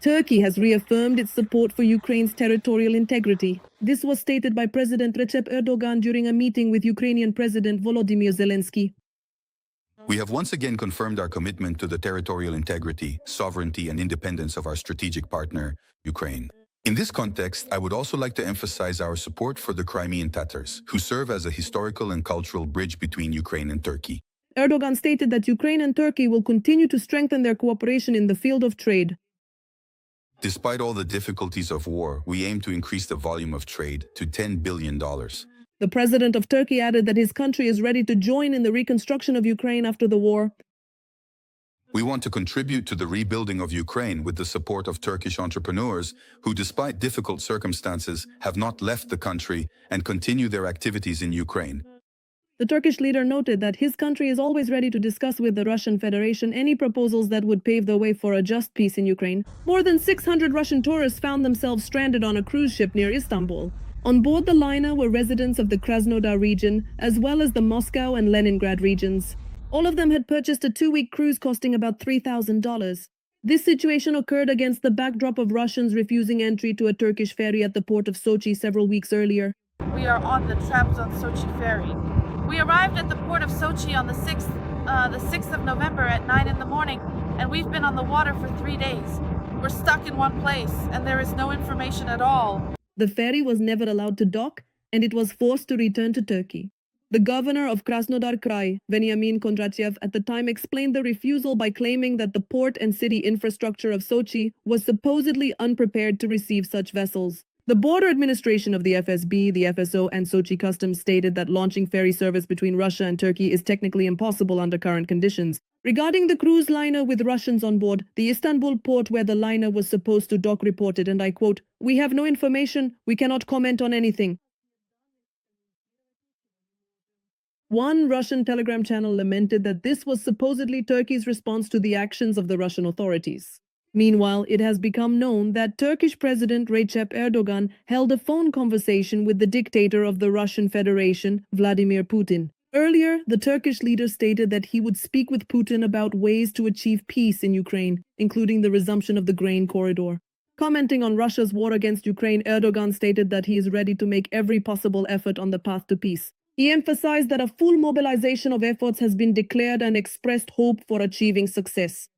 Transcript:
Turkey has reaffirmed its support for Ukraine's territorial integrity. This was stated by President Recep Erdogan during a meeting with Ukrainian President Volodymyr Zelenskyy. We have once again confirmed our commitment to the territorial integrity, sovereignty, and independence of our strategic partner, Ukraine. In this context, I would also like to emphasize our support for the Crimean Tatars, who serve as a historical and cultural bridge between Ukraine and Turkey. Erdogan stated that Ukraine and Turkey will continue to strengthen their cooperation in the field of trade. Despite all the difficulties of war, we aim to increase the volume of trade to $10 billion. The president of Turkey added that his country is ready to join in the reconstruction of Ukraine after the war. We want to contribute to the rebuilding of Ukraine with the support of Turkish entrepreneurs who, despite difficult circumstances, have not left the country and continue their activities in Ukraine. The Turkish leader noted that his country is always ready to discuss with the Russian Federation any proposals that would pave the way for a just peace in Ukraine. More than 600 Russian tourists found themselves stranded on a cruise ship near Istanbul. On board the liner were residents of the Krasnodar region, as well as the Moscow and Leningrad regions. All of them had purchased a 2-week cruise costing about $3,000. This situation occurred against the backdrop of Russians refusing entry to a Turkish ferry at the port of Sochi several weeks earlier. We are on the Trabzon-Sochi ferry. We arrived at the port of Sochi on the 6th of November at 9 in the morning, and we've been on the water for 3 days. We're stuck in one place, and there is no information at all. The ferry was never allowed to dock, and it was forced to return to Turkey. The governor of Krasnodar Krai, Veniamin Kondratyev, at the time explained the refusal by claiming that the port and city infrastructure of Sochi was supposedly unprepared to receive such vessels. The border administration of the FSB, the FSO, and Sochi Customs stated that launching ferry service between Russia and Turkey is technically impossible under current conditions. Regarding the cruise liner with Russians on board, the Istanbul port where the liner was supposed to dock reported, and I quote, "We have no information, we cannot comment on anything." One Russian telegram channel lamented that this was supposedly Turkey's response to the actions of the Russian authorities. Meanwhile, it has become known that Turkish President Recep Erdogan held a phone conversation with the dictator of the Russian Federation, Vladimir Putin. Earlier, the Turkish leader stated that he would speak with Putin about ways to achieve peace in Ukraine, including the resumption of the grain corridor. Commenting on Russia's war against Ukraine, Erdogan stated that he is ready to make every possible effort on the path to peace. He emphasized that a full mobilization of efforts has been declared and expressed hope for achieving success.